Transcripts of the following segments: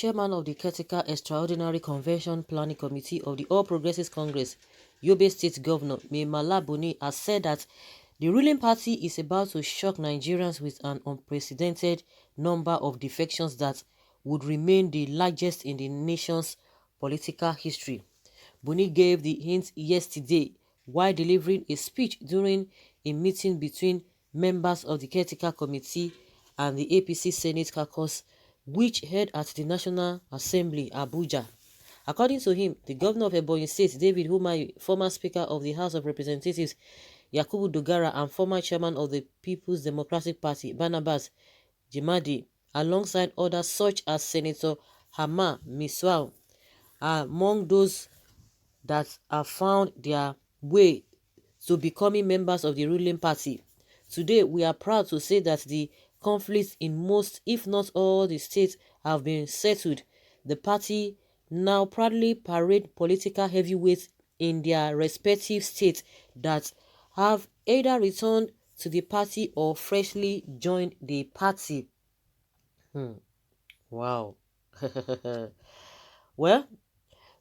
chairman of the Caretaker Extraordinary Convention Planning Committee of the All Progressives Congress, Yobe State Governor Mai Mala Buni, has said that the ruling party is about to shock Nigerians with an unprecedented number of defections that would remain the largest in the nation's political history. Buni gave the hint yesterday while delivering a speech during a meeting between members of the Caretaker Committee and the APC Senate caucus, which held at the National Assembly, Abuja. According to him, the governor of Ebonyi State, David Umahi, former Speaker of the House of Representatives, Yakubu Dogara, and former chairman of the People's Democratic Party, Barnabas Jimadi, alongside others such as Senator Hama Miswal, are among those that have found their way to becoming members of the ruling party. Today, we are proud to say that the conflicts in most, if not all, the states have been settled. The party now proudly parade political heavyweights in their respective states that have either returned to the party or freshly joined the party. Wow. Well,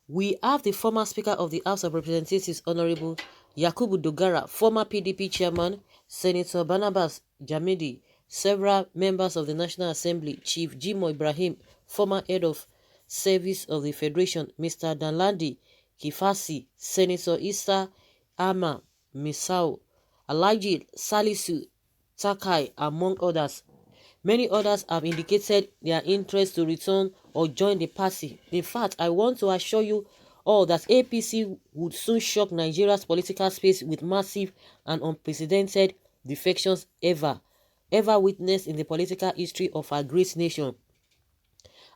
we have the former Speaker of the House of Representatives, Honorable Yakubu Dogara, former PDP Chairman, Senator Barnabas Jamidi, several members of the National Assembly, Chief Jimo Ibrahim, former Head of Service of the Federation, Mr. Danladi Kifasi, Senator Issa Ama Misau, Alhaji Salisu Takai, among others. Many others have indicated their interest to return or join the party. In fact, I want to assure you all that APC would soon shock Nigeria's political space with massive and unprecedented defections ever witnessed in the political history of our great nation.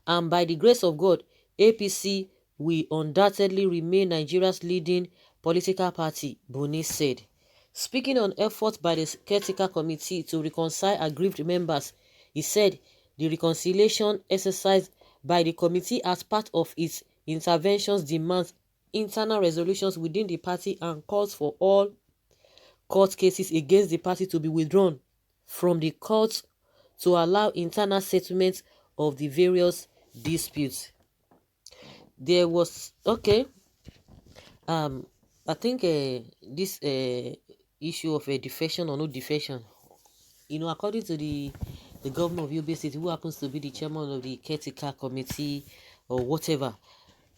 And by the grace of God, APC will undoubtedly remain Nigeria's leading political party, Buni said. Speaking on efforts by the Caretaker Committee to reconcile aggrieved members, he said the reconciliation exercise by the committee as part of its interventions demands internal resolutions within the party and calls for all court cases against the party to be withdrawn from the courts to allow internal settlement of the various disputes. There was, okay, I think this issue of a defection or no defection, according to the governor of Yobe State, who happens to be the chairman of the Caretaker Committee or whatever,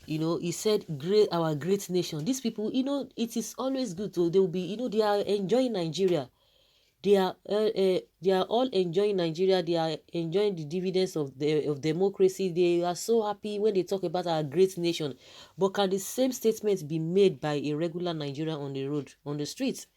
he said, our great nation. These people, it is always good to, they will be, they are enjoying Nigeria. They are all enjoying Nigeria. They are enjoying the dividends of democracy. They are so happy when they talk about our great nation. But can the same statement be made by a regular Nigerian on the road, on the streets?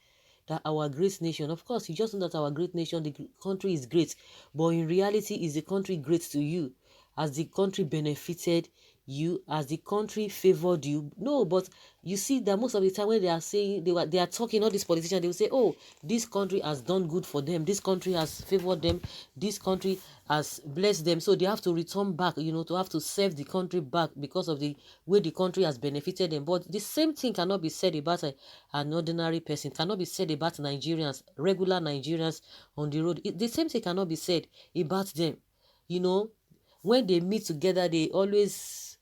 That our great nation, of course, you just know that our great nation, the country is great, but in reality, is the country great to you? Has the country benefited you? Has the country favored you? No, but you see that most of the time when they are saying, they are talking, all these politicians, they will say, oh, this country has done good for them, this country has favored them, this country has blessed them, so they have to return back, to have to serve the country back because of the way the country has benefited them. But the same thing cannot be said about an ordinary person, cannot be said about Nigerians, regular Nigerians on the road. The same thing cannot be said about them. When they meet together, they always,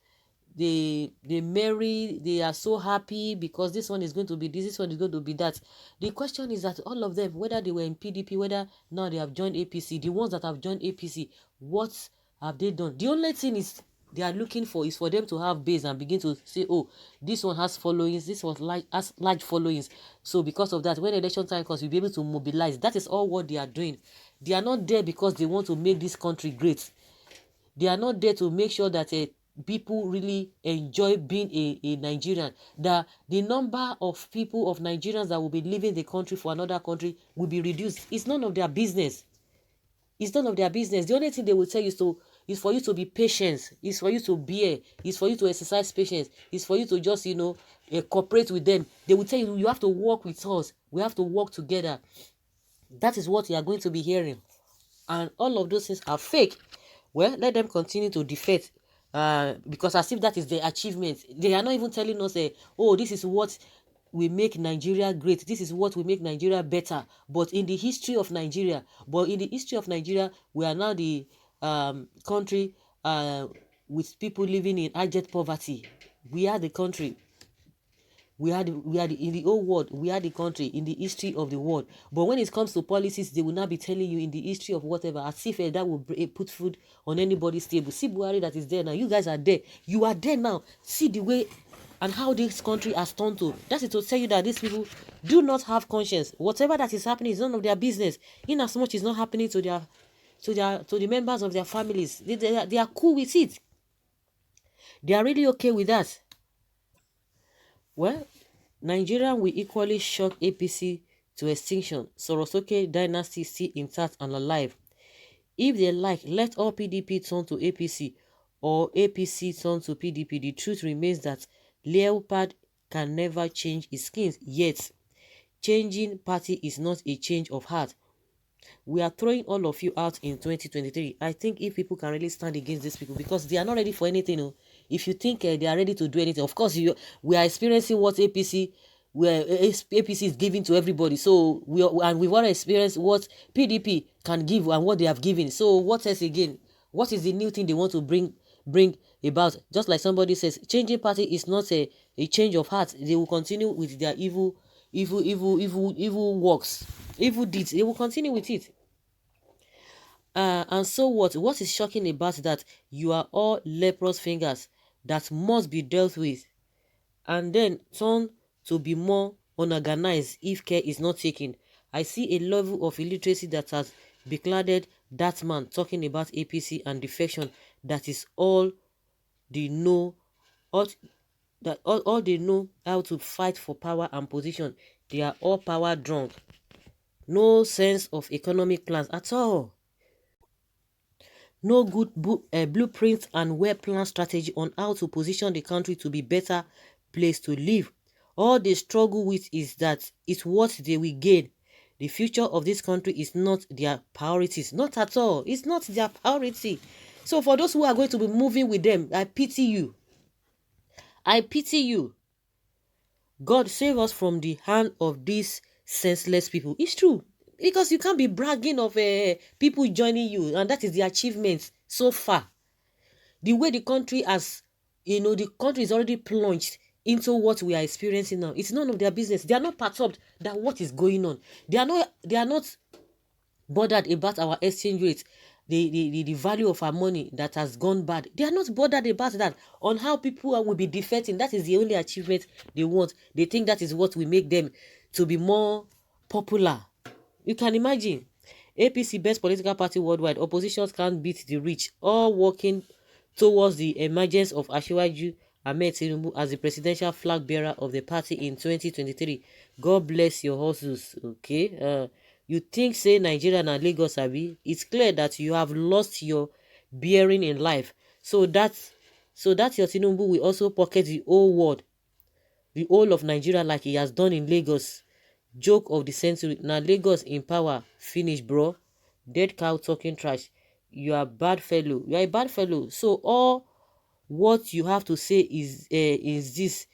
they marry, they are so happy because this one is going to be this one is going to be that. The question is that all of them, whether they were in PDP, whether now they have joined APC, the ones that have joined APC, what have they done? The only thing is they are looking for is for them to have base and begin to say, oh, this one has followings, this one has large followings, so because of that, when election time comes, you'll be able to mobilize. That is all what they are doing. They are not there because they want to make this country great. They are not there to make sure that people really enjoy being a Nigerian. The number of people, of Nigerians that will be leaving the country for another country will be reduced. It's none of their business. It's none of their business. The only thing they will tell you is for you to be patient. It's for you to bear. It's for you to exercise patience. It's for you to just, cooperate with them. They will tell you, you have to work with us. We have to work together. That is what you are going to be hearing. And all of those things are fake. Well, let them continue to defect, because as if that is the achievement. They are not even telling us, oh, this is what we make Nigeria great. This is what we make Nigeria better. But in the history of Nigeria, we are now the country with people living in abject poverty. We are the country. In the whole world, we are the country in the history of the world. But when it comes to policies, they will not be telling you in the history of whatever, as if that will put food on anybody's table. See Buhari that is there now. You guys are there. You are there now. See the way and how this country has turned to. That's it to tell you that these people do not have conscience. Whatever that is happening is none of their business. In as much is not happening to the members of their families, they are cool with it. They are really okay with that. Well, Nigeria will equally shock APC to extinction. Sorosoke dynasty still intact and alive. If they like, let all PDP turn to APC or APC turn to PDP. The truth remains that leopard can never change its skin. Yet, changing party is not a change of heart. We are throwing all of you out in 2023. I think if people can really stand against these people, because they are not ready for anything. Oh. If you think they are ready to do anything, of course we are experiencing what APC is giving to everybody. So we want to experience what PDP can give and what they have given. So what else again? What is the new thing they want to bring about? Just like somebody says, changing party is not a change of heart. They will continue with their evil works, evil deeds. They will continue with it. And so what? What is shocking about that? You are all leprous fingers that must be dealt with, and then turn to be more unorganized if care is not taken. I see a level of illiteracy that has beclouded that man talking about APC and defection. That is all they know. All they know how to fight for power and position. They are all power drunk. No sense of economic plans at all. No good blueprint and well-planned strategy on how to position the country to be better place to live. All they struggle with is that it's what they will gain. The future of this country is not their priorities. Not at all. It's not their priority. So for those who are going to be moving with them, I pity you. I pity you. God save us from the hand of these senseless people. It's true. Because you can't be bragging of people joining you, and that is the achievement so far. The way the country has, the country is already plunged into what we are experiencing now. It's none of their business. They are not perturbed that what is going on. They are not bothered about our exchange rate, the value of our money that has gone bad. They are not bothered about that. On how people will be defecting, that is the only achievement they want. They think that is what will make them to be more popular. You can imagine. APC, best political party worldwide. Oppositions can't beat the rich. All working towards the emergence of Asiwaju Ahmed Tinubu as the presidential flag bearer of the party in 2023. God bless your hustles. Okay. You think say Nigeria and Lagos Abi? It's clear that you have lost your bearing in life. So that your Tinubu will also pocket the whole world, the whole of Nigeria, like he has done in Lagos. Joke of the century. Now Lagos in power. Finish, bro. Dead cow talking trash. You are a bad fellow. You are a bad fellow. So all what you have to say is this: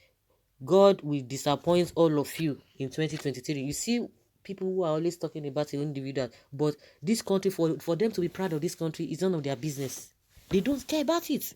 God will disappoint all of you in 2023. You see, people who are always talking about the individual, but this country, for them to be proud of this country is none of their business. They don't care about it.